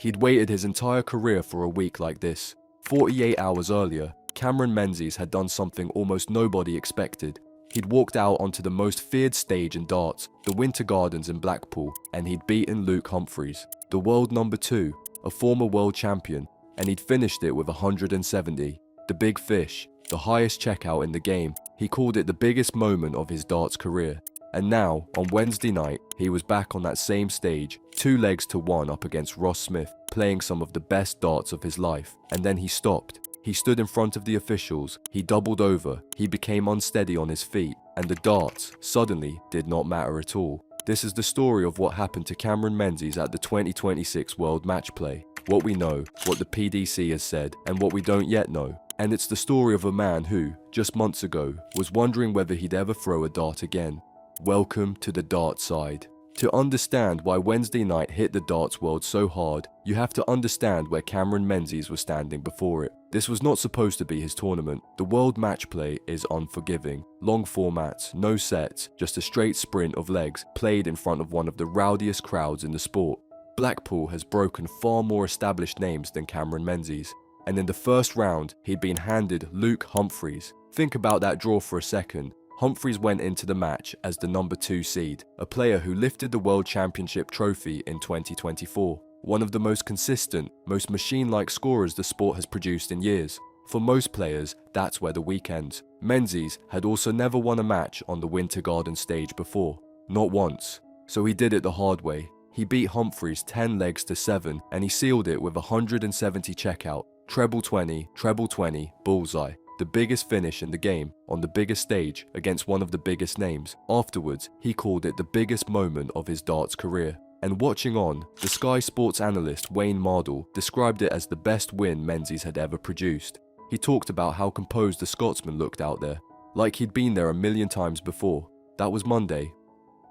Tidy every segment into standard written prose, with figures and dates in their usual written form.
He'd waited his entire career for a week like this. 48 hours earlier, Cameron Menzies had done something almost nobody expected. He'd walked out onto the most feared stage in darts, the Winter Gardens in Blackpool, and he'd beaten Luke Humphries, the world number 2, a former world champion, and he'd finished it with 170. The big fish, the highest checkout in the game. He called it the biggest moment of his darts career. And now, on Wednesday night, he was back on that same stage, 2 legs to 1 up against Ross Smith, playing some of the best darts of his life. And then he stopped. He stood in front of the officials, he doubled over, he became unsteady on his feet, and the darts, suddenly, did not matter at all. This is the story of what happened to Cameron Menzies at the 2026 World Match Play. What we know, what the PDC has said, and what we don't yet know. And it's the story of a man who, just months ago, was wondering whether he'd ever throw a dart again. Welcome to the dart side. To understand why Wednesday night hit the darts world so hard, you have to understand where Cameron Menzies was standing before it. This was not supposed to be his tournament. The World Match Play is unforgiving. Long formats, no sets, just a straight sprint of legs played in front of one of the rowdiest crowds in the sport. Blackpool has broken far more established names than Cameron Menzies. And in the first round, he'd been handed Luke Humphries. Think about that draw for a second. Humphries went into the match as the number 2 seed, a player who lifted the World Championship trophy in 2024. One of the most consistent, most machine-like scorers the sport has produced in years. For most players, that's where the week ends. Menzies had also never won a match on the Winter Garden stage before. Not once. So he did it the hard way. He beat Humphries 10 legs to 7 and he sealed it with 170 checkout. Treble 20, bullseye. The biggest finish in the game, on the biggest stage, against one of the biggest names. Afterwards, he called it the biggest moment of his darts career. And watching on, the Sky Sports analyst Wayne Mardle described it as the best win Menzies had ever produced. He talked about how composed the Scotsman looked out there, like he'd been there a million times before. That was Monday.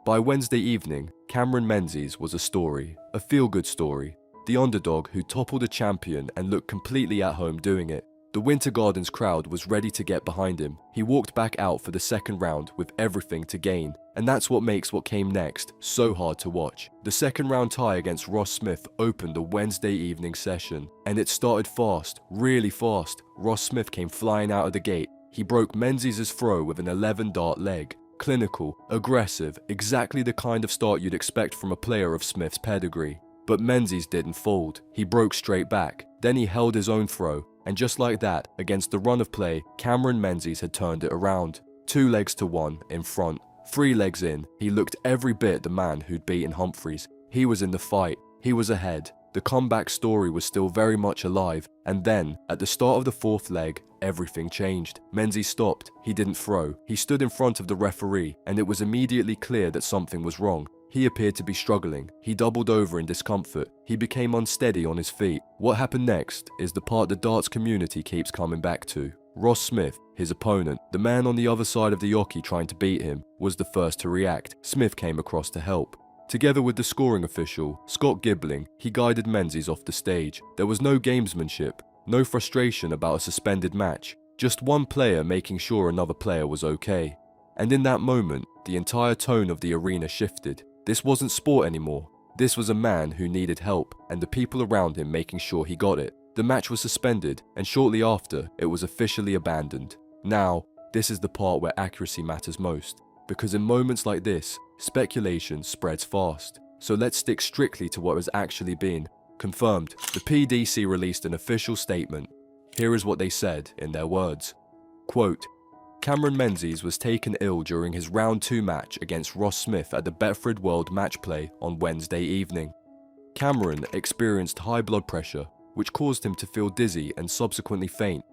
By Wednesday evening, Cameron Menzies was a story, a feel-good story. The underdog who toppled a champion and looked completely at home doing it. The Winter Gardens crowd was ready to get behind him. He walked back out for the second round with everything to gain. And that's what makes what came next so hard to watch. The second round tie against Ross Smith opened the Wednesday evening session. And it started fast, really fast. Ross Smith came flying out of the gate. He broke Menzies' throw with an 11-dart leg. Clinical, aggressive, exactly the kind of start you'd expect from a player of Smith's pedigree. But Menzies didn't fold. He broke straight back. Then he held his own throw. And just like that, against the run of play, Cameron Menzies had turned it around. 2 legs to 1 in front. 3 legs in, he looked every bit the man who'd beaten Humphries. He was in the fight. He was ahead. The comeback story was still very much alive. And then, at the start of the 4th leg, everything changed. Menzies stopped. He didn't throw. He stood in front of the referee, and it was immediately clear that something was wrong. He appeared to be struggling. He doubled over in discomfort. He became unsteady on his feet. What happened next is the part the darts community keeps coming back to. Ross Smith, his opponent, the man on the other side of the oche trying to beat him, was the first to react. Smith came across to help. Together with the scoring official, Scott Gibling, he guided Menzies off the stage. There was no gamesmanship, no frustration about a suspended match, just one player making sure another player was okay. And in that moment, the entire tone of the arena shifted. This wasn't sport anymore. This was a man who needed help, and the people around him making sure he got it. The match was suspended, and shortly after, it was officially abandoned. Now, this is the part where accuracy matters most, because in moments like this, speculation spreads fast. So let's stick strictly to what has actually been confirmed. The PDC released an official statement. Here is what they said in their words. Quote, Cameron Menzies was taken ill during his round 2 match against Ross Smith at the Betfred World Match Play on Wednesday evening. Cameron experienced high blood pressure, which caused him to feel dizzy and subsequently faint.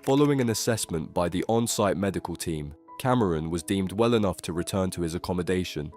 Following an assessment by the on-site medical team, Cameron was deemed well enough to return to his accommodation.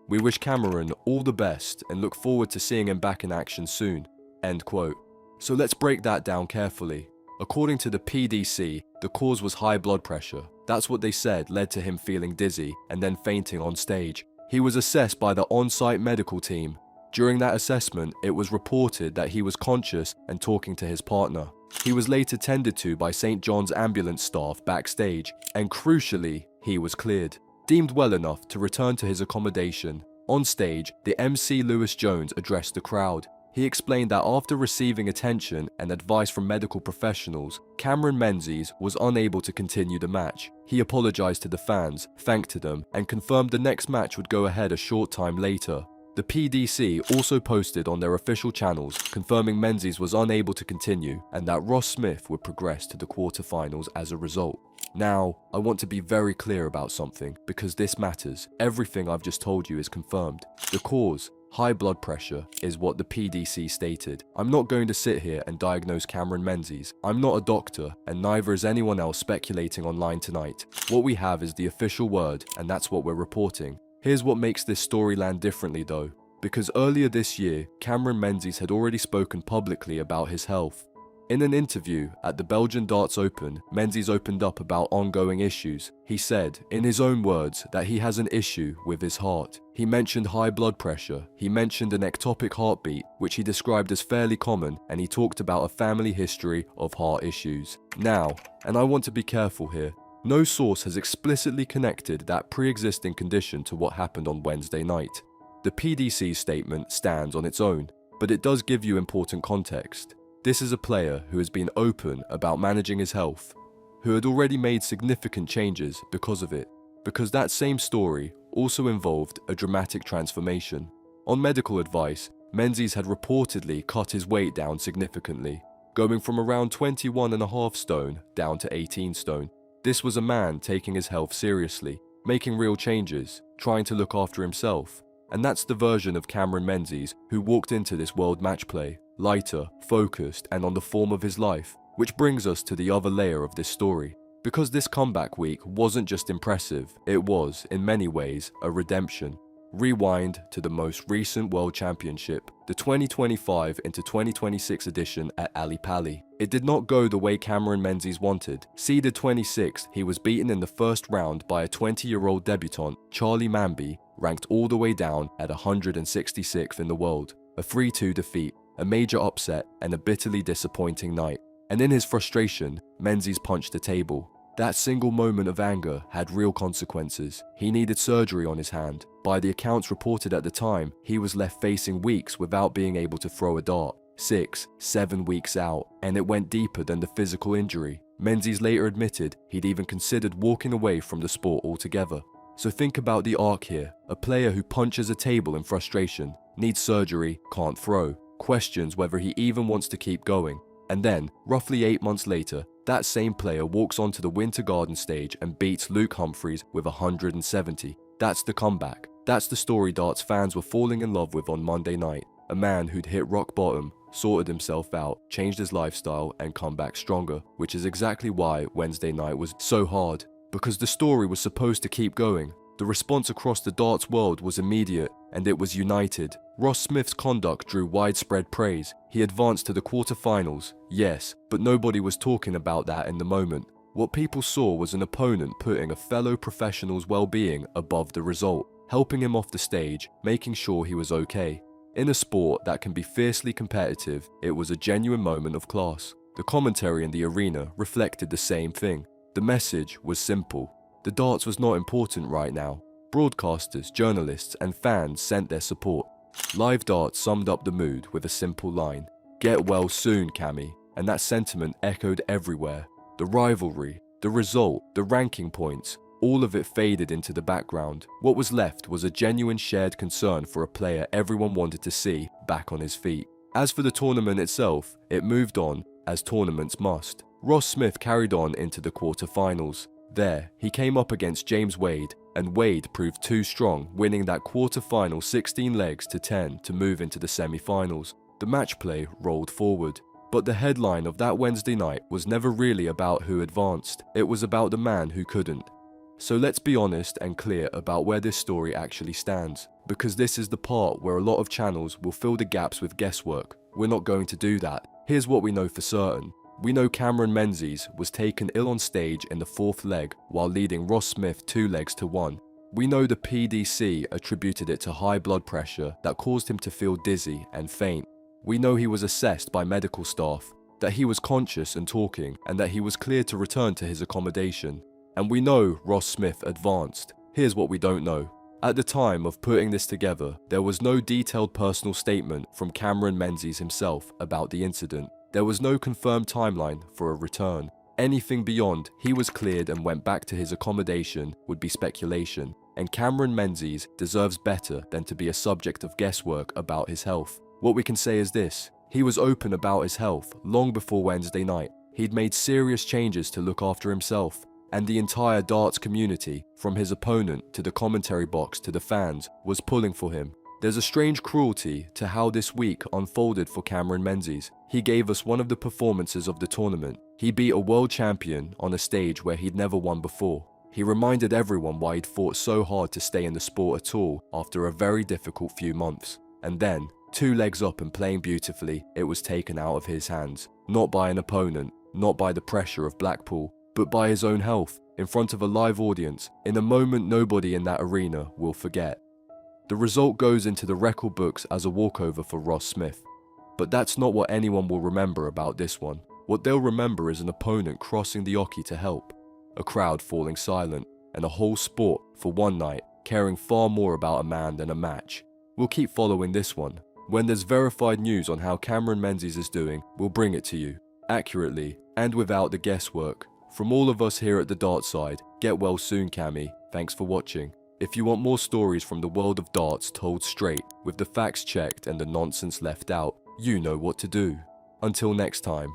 We wish Cameron all the best and look forward to seeing him back in action soon. End quote. So let's break that down carefully. According to the PDC, the cause was high blood pressure. That's what they said led to him feeling dizzy and then fainting on stage. He was assessed by the on-site medical team. During that assessment, it was reported that he was conscious and talking to his partner. He was later tended to by St. John's ambulance staff backstage, and crucially, he was cleared. Deemed well enough to return to his accommodation. On stage, the MC Lewis Jones addressed the crowd. He explained that after receiving attention and advice from medical professionals, Cameron Menzies was unable to continue the match. He apologized to the fans, thanked them, and confirmed the next match would go ahead a short time later. The PDC also posted on their official channels confirming Menzies was unable to continue and that Ross Smith would progress to the quarterfinals as a result. Now, I want to be very clear about something because this matters. Everything I've just told you is confirmed. The cause, high blood pressure, is what the PDC stated. I'm not going to sit here and diagnose Cameron Menzies. I'm not a doctor, and neither is anyone else speculating online tonight. What we have is the official word, and that's what we're reporting. Here's what makes this story land differently though, because earlier this year, Cameron Menzies had already spoken publicly about his health. In an interview at the Belgian Darts Open, Menzies opened up about ongoing issues. He said, in his own words, that he has an issue with his heart. He mentioned high blood pressure, he mentioned an ectopic heartbeat, which he described as fairly common, and he talked about a family history of heart issues. Now, and I want to be careful here, no source has explicitly connected that pre-existing condition to what happened on Wednesday night. The PDC's statement stands on its own, but it does give you important context. This is a player who has been open about managing his health, who had already made significant changes because of it, because that same story also involved a dramatic transformation. On medical advice, Menzies had reportedly cut his weight down significantly, going from around 21.5 stone down to 18 stone. This was a man taking his health seriously, making real changes, trying to look after himself. And that's the version of Cameron Menzies who walked into this world match play, lighter, focused, and on the form of his life. Which brings us to the other layer of this story. Because this comeback week wasn't just impressive, it was, in many ways, a redemption. Rewind to the most recent World Championship, the 2025 into 2026 edition at Ali Pali. It did not go the way Cameron Menzies wanted. Seeded 26th, he was beaten in the first round by a 20-year-old debutant, Charlie Manby, ranked all the way down at 166th in the world. A 3-2 defeat, a major upset, and a bitterly disappointing night. And in his frustration, Menzies punched the table. That single moment of anger had real consequences. He needed surgery on his hand. By the accounts reported at the time, he was left facing weeks without being able to throw a dart. 6, 7 weeks out, and it went deeper than the physical injury. Menzies later admitted he'd even considered walking away from the sport altogether. So think about the arc here. A player who punches a table in frustration, needs surgery, can't throw, questions whether he even wants to keep going. And then, roughly 8 months later, that same player walks onto the Winter Garden stage and beats Luke Humphries with 170. That's the comeback. That's the story darts fans were falling in love with on Monday night. A man who'd hit rock bottom, sorted himself out, changed his lifestyle, and come back stronger, which is exactly why Wednesday night was so hard. Because the story was supposed to keep going. The response across the darts world was immediate, and it was united. Ross Smith's conduct drew widespread praise. He advanced to the quarterfinals, yes, but nobody was talking about that in the moment. What people saw was an opponent putting a fellow professional's well-being above the result, helping him off the stage, making sure he was okay. In a sport that can be fiercely competitive, it was a genuine moment of class. The commentary in the arena reflected the same thing. The message was simple. The darts was not important right now. Broadcasters, journalists, and fans sent their support. Live Darts summed up the mood with a simple line, "Get well soon, Cammy," and that sentiment echoed everywhere. The rivalry, the result, the ranking points, all of it faded into the background. What was left was a genuine shared concern for a player everyone wanted to see back on his feet. As for the tournament itself, it moved on, as tournaments must. Ross Smith carried on into the quarterfinals. There, he came up against James Wade, and Wade proved too strong, winning that quarterfinal 16 legs to 10 to move into the semi-finals. The match play rolled forward. But the headline of that Wednesday night was never really about who advanced, it was about the man who couldn't. So let's be honest and clear about where this story actually stands, because this is the part where a lot of channels will fill the gaps with guesswork. We're not going to do that. Here's what we know for certain. We know Cameron Menzies was taken ill on stage in the 4th leg while leading Ross Smith 2 legs to 1. We know the PDC attributed it to high blood pressure that caused him to feel dizzy and faint. We know he was assessed by medical staff, that he was conscious and talking, and that he was cleared to return to his accommodation. And we know Ross Smith advanced. Here's what we don't know. At the time of putting this together, there was no detailed personal statement from Cameron Menzies himself about the incident. There was no confirmed timeline for a return. Anything beyond he was cleared and went back to his accommodation would be speculation, and Cameron Menzies deserves better than to be a subject of guesswork about his health. What we can say is this: he was open about his health long before Wednesday night. He'd made serious changes to look after himself, and the entire darts community, from his opponent to the commentary box to the fans, was pulling for him. There's a strange cruelty to how this week unfolded for Cameron Menzies. He gave us one of the performances of the tournament. He beat a world champion on a stage where he'd never won before. He reminded everyone why he'd fought so hard to stay in the sport at all after a very difficult few months. And then, 2 legs up and playing beautifully, it was taken out of his hands. Not by an opponent, not by the pressure of Blackpool, but by his own health, in front of a live audience, in a moment nobody in that arena will forget. The result goes into the record books as a walkover for Ross Smith. But that's not what anyone will remember about this one. What they'll remember is an opponent crossing the oche to help, a crowd falling silent, and a whole sport, for one night, caring far more about a man than a match. We'll keep following this one. When there's verified news on how Cameron Menzies is doing, we'll bring it to you, accurately, and without the guesswork. From all of us here at the Darts Side, get well soon, Cammy. Thanks for watching. If you want more stories from the world of darts told straight, with the facts checked and the nonsense left out, you know what to do. Until next time.